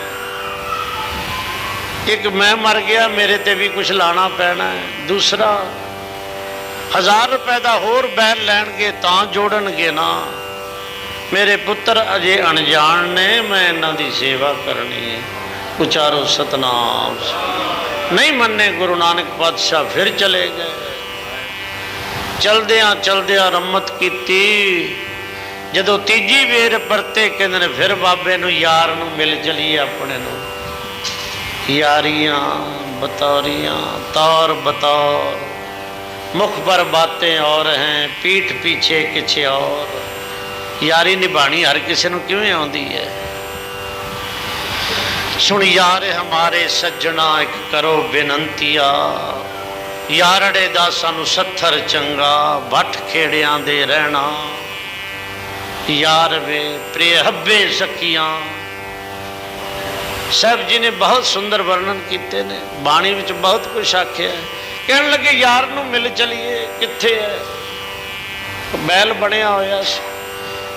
ਇੱਕ ਮੈਂ ਮਰ ਗਿਆ, ਮੇਰੇ ਤੇ ਵੀ ਕੁਝ ਲਾਣਾ ਪੈਣਾ ਹੈ। ਦੂਸਰਾ 1000 ਰੁਪਏ ਦਾ ਹੋਰ ਬੈਲ ਲੈਣਗੇ ਤਾਂ ਜੋੜਨਗੇ ਨਾ। ਮੇਰੇ ਪੁੱਤਰ ਅਜੇ ਅਣਜਾਣ ਨੇ, ਮੈਂ ਇਹਨਾਂ ਦੀ ਸੇਵਾ ਕਰਨੀ ਹੈ। ਉਚਾਰੋ ਸਤਨਾਮ। ਨਹੀਂ ਮੰਨੇ ਗੁਰੂ ਨਾਨਕ ਪਾਤਸ਼ਾਹ ਫਿਰ ਚਲੇ ਗਏ। ਚਲਦਿਆਂ ਚਲਦਿਆਂ ਰੰਮਤ ਕੀਤੀ। ਜਦੋਂ ਤੀਜੀ ਵੇਰ ਪਰਤੇ, ਕਹਿੰਦੇ ਨੇ ਫਿਰ ਬਾਬੇ ਨੂੰ ਯਾਰ ਨੂੰ ਮਿਲ ਚਲੀਏ ਆਪਣੇ ਨੂੰ। ਯਾਰੀਆਂ ਬਤੌਰੀਆਂ ਤੌਰ ਬਤੌਰ, ਮੁਖ ਪਰ ਬਾतें और हैं, पीठ पीछे किछ और। ਯਾਰੀ ਨਿਭਾਣੀ ਹਰ ਕਿਸੇ ਨੂੰ ਕਿਵੇਂ ਆਉਂਦੀ ਹੈ। ਸੁਣ ਯਾਰ ਹਮਾਰੇ ਸੱਜਣਾ, ਇੱਕ ਕਰੋ ਬੇਨੰਤੀਆ। ਯਾਰੜੇ ਦਾ ਸਾਨੂੰ 70 ਚੰਗਾ, ਵੱਟ ਖੇੜਿਆਂ ਦੇ ਰਹਿਣਾ। ਯਾਰ ਵੇ ਪ੍ਰਿਯ ਹੱਬੇ ਸਕੀਆਂ। ਸਾਹਿਬ ਜੀ ਨੇ ਬਹੁਤ ਸੁੰਦਰ ਵਰਣਨ ਕੀਤੇ ਨੇ, ਬਾਣੀ ਵਿੱਚ ਬਹੁਤ ਕੁਛ ਆਖਿਆ। ਕਹਿਣ ਲੱਗੇ ਯਾਰ ਨੂੰ ਮਿਲ ਚਲੀਏ, ਕਿੱਥੇ ਹੈ? ਬੈਲ ਬਣਿਆ ਹੋਇਆ ਸੀ।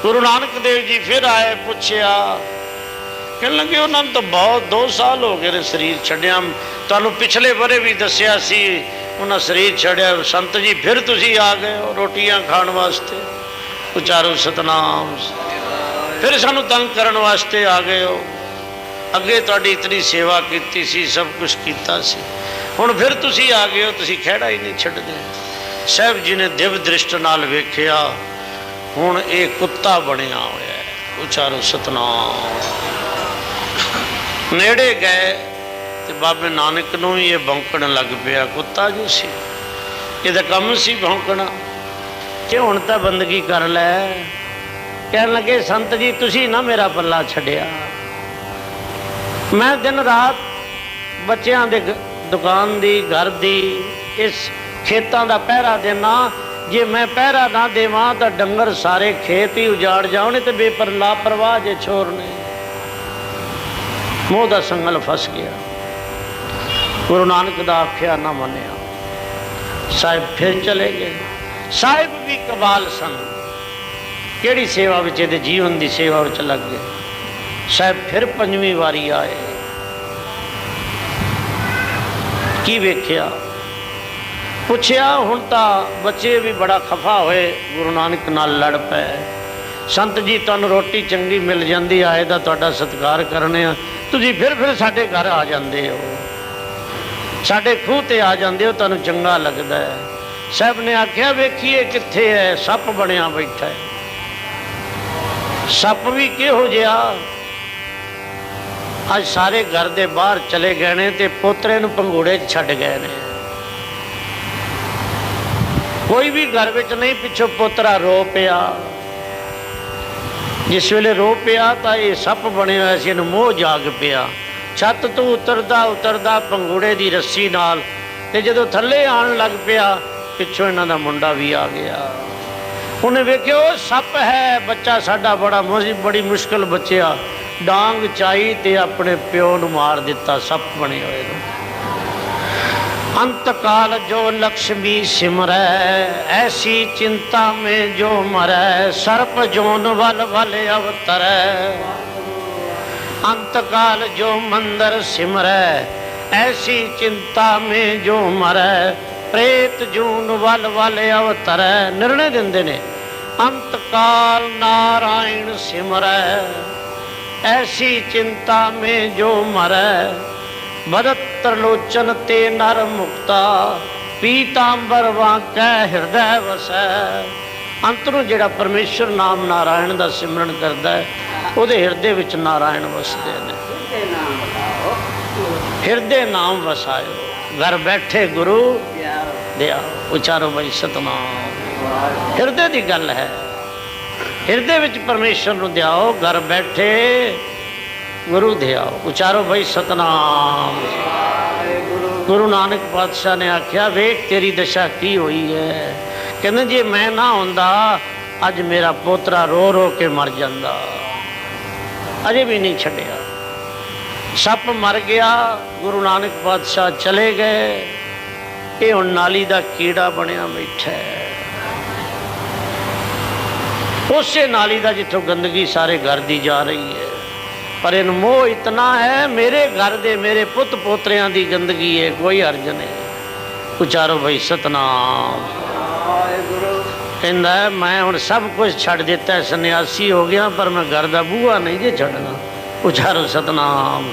ਗੁਰੂ ਨਾਨਕ ਦੇਵ ਜੀ ਫਿਰ ਆਏ, ਪੁੱਛਿਆ। ਕਹਿਣ ਲੱਗੇ ਉਹਨਾਂ ਨੂੰ ਤਾਂ ਬਹੁਤ 2 ਸਾਲ ਹੋ ਗਏ ਨੇ ਸਰੀਰ ਛੱਡਿਆ। ਤੁਹਾਨੂੰ ਪਿਛਲੇ ਵਰੇ ਵੀ ਦੱਸਿਆ ਸੀ ਉਹਨਾਂ ਸਰੀਰ ਛੱਡਿਆ। ਸੰਤ ਜੀ ਫਿਰ ਤੁਸੀਂ ਆ ਗਏ ਹੋ ਰੋਟੀਆਂ ਖਾਣ ਵਾਸਤੇ। ਉਚਾਰੋ ਸਤਨਾਮ। ਫਿਰ ਸਾਨੂੰ ਤੰਗ ਕਰਨ ਵਾਸਤੇ ਆ ਗਏ ਹੋ। ਅੱਗੇ ਤੁਹਾਡੀ ਇਤਨੀ ਸੇਵਾ ਕੀਤੀ ਸੀ, ਸਭ ਕੁਛ ਕੀਤਾ ਸੀ, ਹੁਣ ਫਿਰ ਤੁਸੀਂ ਆ ਗਏ ਹੋ, ਤੁਸੀਂ ਖਹਿੜਾ ਹੀ ਨਹੀਂ ਛੱਡਦੇ। ਸਾਹਿਬ ਜੀ ਨੇ ਦਿਵ ਦ੍ਰਿਸ਼ਟ ਨਾਲ ਵੇਖਿਆ, ਹੁਣ ਇਹ ਕੁੱਤਾ ਬਣਿਆ ਹੋਇਆ ਹੈ। ਉਚਾਰੋ ਸਤਨਾਮ। ਨੇੜੇ ਗਏ ਤੇ ਬਾਬੇ ਨਾਨਕ ਨੂੰ ਵੀ ਇਹ ਭੌਂਕਣ ਲੱਗ ਪਿਆ। ਕੁੱਤਾ ਜੋ ਸੀ, ਇਹਦਾ ਕੰਮ ਸੀ ਭੌਂਕਣਾ, ਕਿ ਹੁਣ ਤਾਂ ਬੰਦਗੀ ਕਰ ਲੈ। ਕਹਿਣ ਲੱਗੇ ਸੰਤ ਜੀ ਤੁਸੀਂ ਨਾ ਮੇਰਾ ਪੱਲਾ ਛੱਡਿਆ। ਮੈਂ ਦਿਨ ਰਾਤ ਬੱਚਿਆਂ ਦੇ ਦੁਕਾਨ ਦੀ, ਘਰ ਦੀ, ਇਸ ਖੇਤਾਂ ਦਾ ਪਹਿਰਾ ਦੇਣਾ। ਜੇ ਮੈਂ ਪਹਿਰਾ ਨਾ ਦੇਵਾਂ ਤਾਂ ਡੰਗਰ ਸਾਰੇ ਖੇਤ ਹੀ ਉਜਾੜ ਜਾਣੇ ਤੇ ਬੇਪਰ ਲਾਪਰਵਾਹ ਜੇ ਛੋਰ ਨੇ। ਮੋਹ ਦਾ ਸੰਗਲ ਫਸ ਗਿਆ। ਗੁਰੂ ਨਾਨਕ ਦਾ ਆਖਿਆ ਨਾ ਮੰਨਿਆ। ਸਾਹਿਬ ਫਿਰ ਚਲੇ ਗਏ। ਸਾਹਿਬ ਵੀ ਕਬਾਲ ਸਨ, ਕਿਹੜੀ ਸੇਵਾ ਵਿੱਚ, ਇਹਦੇ ਜੀਵਨ ਦੀ ਸੇਵਾ ਵਿੱਚ ਲੱਗ ਗਏ। ਸਾਹਿਬ ਫਿਰ 5ਵੀਂ ਵਾਰੀ ਆਏ। ਕੀ ਵੇਖਿਆ? ਪੁੱਛਿਆ। ਹੁਣ ਤਾਂ ਬੱਚੇ ਵੀ ਬੜਾ ਖਫਾ ਹੋਏ, ਗੁਰੂ ਨਾਨਕ ਨਾਲ ਲੜ ਪਏ। संत जी तुहानूं रोटी चंगी मिल जाती, आए दा तुहाडा सत्कार करने आ, तुसीं फिर साडे घर आ जांदे हो, साडे खूह ते आ जांदे हो, तुहानूं चंगा लगदा है। साहब ने आख्या वेखीए कित्थे है, सप बनिया बैठा है। सप भी किहो जिहा, अज सारे घर दे बाहर चले गए ने ते पोतरे नूं पंघूड़े छड्ड गए ने। कोई भी घर विच नहीं, पिछों पोतरा रो पिया। जिस वेले रो पिया तो ये सप बने हुआ सी, इहनूं मोह जाग पिया। छत तो उतरदा उतरदा पंघूड़े की रस्सी नाल ते जदों थल्ले आण लग पिया, पिछों इन्हां दा मुंडा भी आ गया। उन्हें वेख्या वो सप है, बच्चा साडा बड़ी मुश्किल बचिया, डांग चाई ते अपने प्यो नूं मार दिता सप बने हुए नूं। अंतकाल जो लक्ष्मी सिमरै, ऐसी चिंता में जो मरै, सर्प जोन वल वल अवतरै। अंतकाल जो मंदर सिमरै, ऐसी चिंता में जो मरै, प्रेत जून वल वल अवतरै। निर्णय दिंदे ने, अंतकाल नारायण सिमरै, ऐसी चिंता में जो मरै, बदत्र लोचन ते नर मुक्ता, पीतांबर वांकै हृदय वसै। अंतरों जिहड़ा परमेश्वर नाम नारायण का सिमरन करता है, उहदे हृदय विच नारायण वसदे ने। हृदय नाम वसायो, घर बैठे गुरु दिया। उचारो भाई सतनाम। हृदय की गल है, हृदय विच परमेश्वर नूं दियाओ, घर बैठे गुरु दियाओ। उचारो भाई सतनाम। गुरु नानक पातशाह ने आख्या, वेख तेरी दशा की हुई है। कहते जे मैं ना होंदा, अज मेरा पोतरा रो रो के मर जांदा। अजे भी नहीं छड्डिया। सप मर गया, गुरु नानक पातशाह चले गए। ये हुण नाली दा कीड़ा बनिया बैठा है। उसे नाली दा जिथों गंदगी सारे घर दी जा रही है, पर इन मोह इतना है, मेरे घर दे मेरे पुत पोतरियां दी गंदगी है, कोई हर्ज नहीं। उचारो भाई सतनाम। कहंदा मैं हुण सब कुछ छड्ड दिता है, सन्यासी हो गया, पर मैं घर दा बूहा नहीं जे छड्डना। उचारो सतनाम।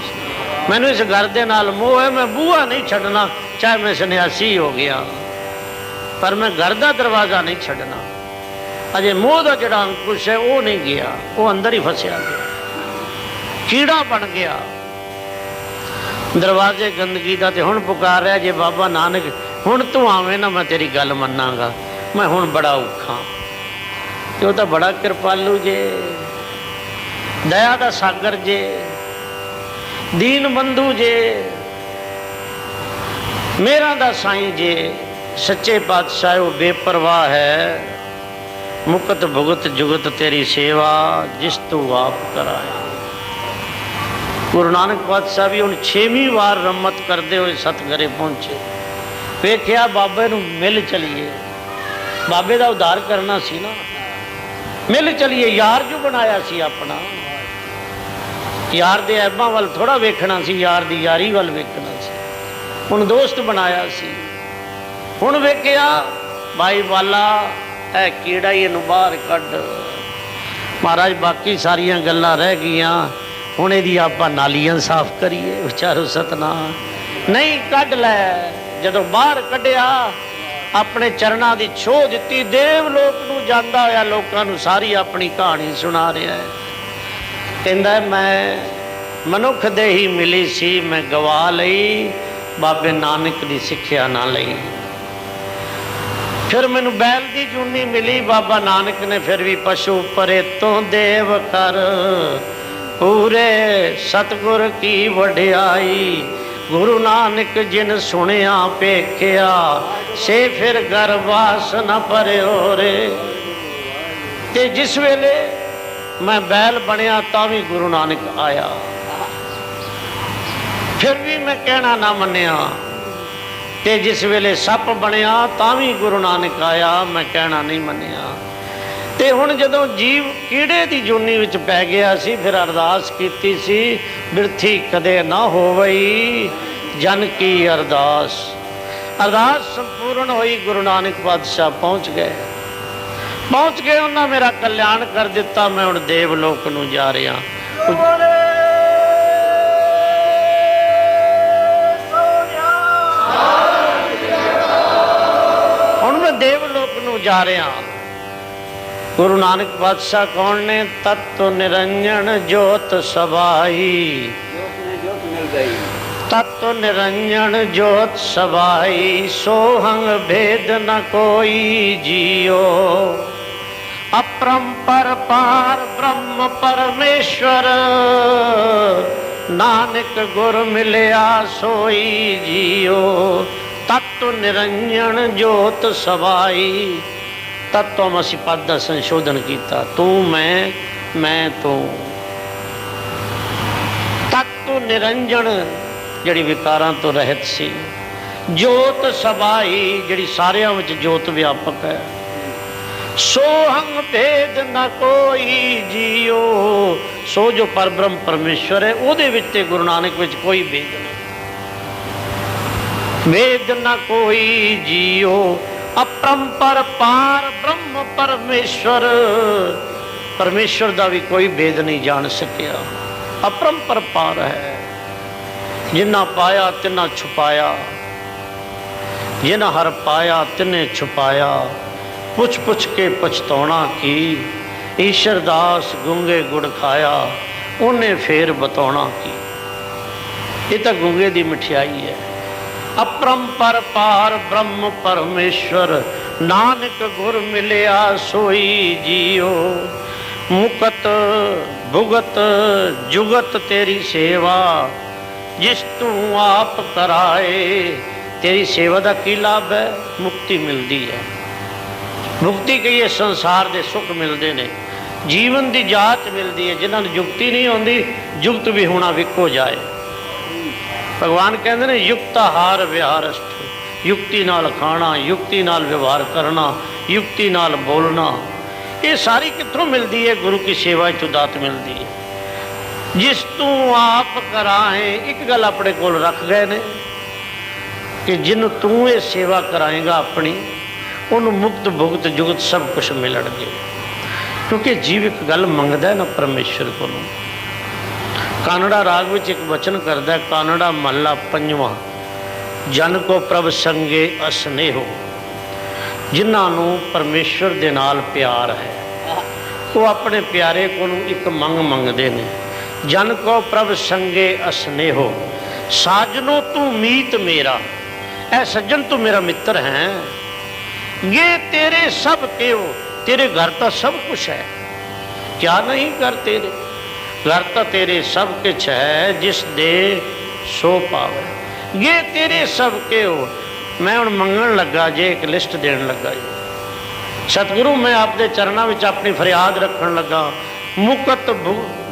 मैनूं इस घर दे नाल मोह है, मैं बूहा नहीं छड्डना, चाहे मैं सन्यासी हो गया, पर मैं घर दा दरवाज़ा नहीं छड्डना। अजे मोह दा जिहड़ा अंकुश है वो नहीं गया, वो अंदर ही फसिया गया, कीड़ा बन गया। दरवाजे गंदगी का तो हुण पुकार रहा, जे बाबा नानक हुण तू आवे ना, मैं तेरी गल मन्नांगा, मैं हुण बड़ा औखा। तो तो बड़ा कृपालू जे, दया दा सागर जे, दीन बंधु जे, मेरा दा साईं जे, सच्चे पातशाह वो बेपरवाह है। मुकत भुगत जुगत तेरी सेवा, जिस तू आप कराए। गुरु नानक पातशाह भी हुण 6वीं बार रम्मत करते हुए सतघरे पहुंचे। वेख्या बाबे नूं मिल चलीए, बाबे का उद्धार करना सी ना, मिल चलीए। यार जो बनाया सी अपना, यार दे ऐबां वल थोड़ा वेखना सी, यार दी यारी वल वेखना सी। हुण दोस्त बनाया सी। हुण वेख्या भाई वाला है कीड़ा ही इनू बाहर कढ़। महाराज बाकी सारियां गल्लां रह गईयां, हुण इहदी आपां नालियां साफ करिए। उचारो सतनाम। नहीं कढ़ लै। जदों बाहर कढ़िया, अपने चरणां दी छोह दित्ती, देवलोक नूं जांदा होया लोकां नूं सारी अपनी कहानी सुना रहा है। कहंदा मैं मनुख दे ही मिली सी, मैं गवा लई, बाबे नानक दी सिक्ख्या ना लई। फिर मैनू बैल की जूनी मिली, बाबा नानक ने फिर भी पशु परे तो देव कर, पूरे सतगुर की वड्याई। गुरु नानक जिन सुनिया पेखिया, से फिर गरवास न परयो रे। ते जिस वेले मैं बैल बनया तावी गुरु नानक आया, फिर भी मैं कहना ना मनिया। ते जिस वेले सप बनया तावी गुरु नानक आया, मैं कहना नहीं मनिया। ते हुण जदों जीव कीड़े की जूनी विच पै गया सी, फिर अरदास कीती सी, बिरथी कदे ना होवई जन की अरदास। अरदास संपूर्ण हुई, गुरु नानक पातशाह पहुँच गए। पहुंच गए, उन्हें मेरा कल्याण कर दिता, मैं हुण देवलोक नूं जा रहा। हुण मैं देवलोक नूं जा रहा। गुरु नानक पातशाह कौन ने? तत्व निरंजन ज्योत सबाई, तत्व निरंजन ज्योत सबाई, सोहंग भेद न कोई जियो, अपरंपर पार ब्रह्म परमेश्वर, नानक गुर मिलिया सोई जियो। तत्व निरंजन ज्योत सबाई, तत्व असी पद का संशोधन किया, तू मैं तू। तत्व निरंजन जिहड़ी विकारां तो रहत सी, जोत सबाई जिहड़ी सारियां विच जोत व्यापक है, सोहंग भेद न कोई जियो, सो जो परब्रह्म परमेश्वर है उहदे विच ते गुरु नानक विच कोई भेद नहीं, भेद न कोई जियो, अपरंपर पार ब्रह्म परमेश्वर, परमेश्वर का भी कोई भेद नहीं जान सकिया, अपरंपर पार है। जिन्ना पाया तिन्ना छुपाया, जिन्ना हर पाया तिन्ने छुपाया, पुछ पुछ के पछताना की, ईश्वर दास गूंगे गुड़ खाया, उन्हें फेर बतौना की। ये तो गूंगे की मिठाई है। अपरंपर पार ब्रह्म परमेश्वर, नानक गुर मिलिया सोई जियो, मुकत भुगत जुगत तेरी सेवा, जिस तू आप कराए। तेरी सेवा का की लाभ है? मुक्ति मिलती है। मुक्ति कहिए संसार के सुख मिलते हैं, जीवन की जाच मिलती है। जिन्होंने युक्ति नहीं आती, युक्त भी होना विको जाए। भगवान कहते हैं युक्ताहार विहारस्थ, युक्ति नाल खाना, युक्ति नाल व्यवहार करना, युक्ति नाल बोलना, ये सारी कितों मिलती है? गुरु की सेवा चो दात मिलती है। जिस तू आप कराए, एक गल अपने कोल रख गए ने कि जिन तू ये सेवा कराएगा अपनी, उन्होंने मुक्त भुगत जुगत सब कुछ मिलणगे। क्योंकि जीव एक गल मंगदा है ना परमेश्वर को। कानड़ा राग में एक वचन करता है, कानड़ा महला पंजवां, जन को प्रभ संगे असनेहो। जिन्होंने परमेश्वर दे नाल प्यार है, वो अपने प्यारे को एक मंग मंगते हैं। जन को प्रभ संगे असनेहो, साजनो तू मीत मेरा। ऐ सज्जन तू मेरा मित्र है। ये तेरे सब के हो, तेरे घर तो सब कुछ है। क्या नहीं कर तेरे घर तो तेरे सब कुछ है, जिस दे सो पावे। ये तेरे सब के हो। मैं हुण मंगण लगा जे, एक लिस्ट देन लगा जी। सतगुरु मैं आपके चरणों में अपनी फरियाद रखन लगा। मुकत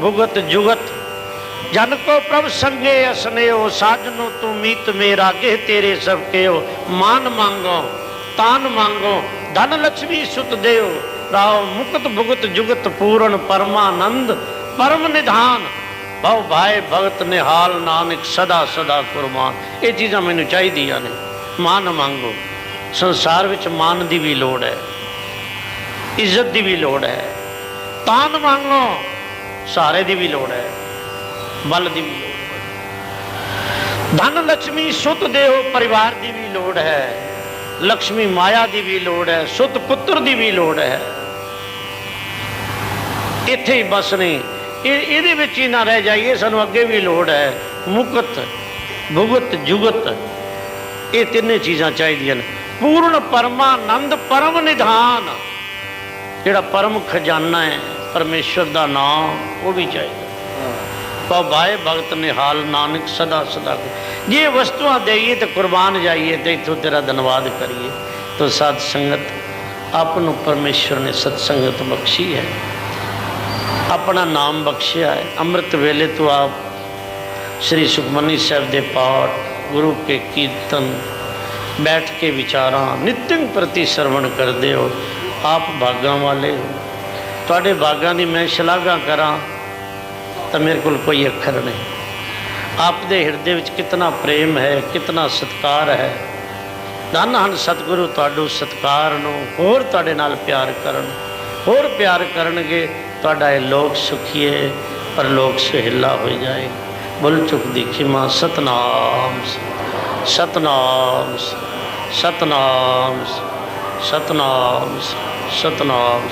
भुगत जुगत, जन को प्रभ संगे असनेहो, साजनो तू मीत मेरा। गे तेरे सब के हो। मान मांगो तान मांगो, धन लक्ष्मी सुत देव। राव मुकत भुगत जुगत पूर्ण परमानंद, परम निधान। भाव भाई भगत निहाल, नानक सदा सदा कुरबान। ये चीज़ां मैनू चाहिए ने। मान मांगो, संसार विच मान की भी लोड़ है, इज्जत की भी लोड़ है। तान मांगो, सहारे की भी लोड़ है, बल की भी लोड़ है। धन लक्ष्मी सुत देहो, परिवार की भी लोड़ है। लक्ष्मी माया की भी लोड़ है, सुत पुत्र की भी लोड़ है। इत्थे ही बस नहीं, ये ही ना रह जाइए, सानू अगे भी लोड़ है। मुकत भुगत जुगत, ये तीन चीज़ां चाहिए। पूर्ण परमानंद, परम निधान। जिहड़ा परम खजाना है परमेश्वर का नाम, वो भी चाहिए। भाए भगत निहाल, नानक सदा सदा। ये वस्तुआं देइए तो कुर्बान जाइए, तो इतों तेरा धन्यवाद करिए। तो सत संगत, आपनों परमेश्वर ने सत्संगत बख्शी है, अपना नाम बख्शिया है। अमृत वेले तो आप श्री सुखमनी साहब के पाठ, गुरु के कीर्तन, बैठ के विचारा, नित्य प्रति श्रवण करते हो। आप भागां वाले हो। तुहाडे भागां दी मैं शलाघा करा तो मेरे को कोई अखर नहीं। आपदे हिरदे विच कितना प्रेम है, कितना सत्कार है। धन हन सतगुरु तुहाडो सत्कार नूं होर तुहाडे नाल प्यार करन। होर प्यार करनगे, तुहाडा ये लोक सुखीए पर लोक सुहेला हो जाए। बुल चुक देखी माँ सतनाम सतनाम सतनाम सतनाम सतनाम।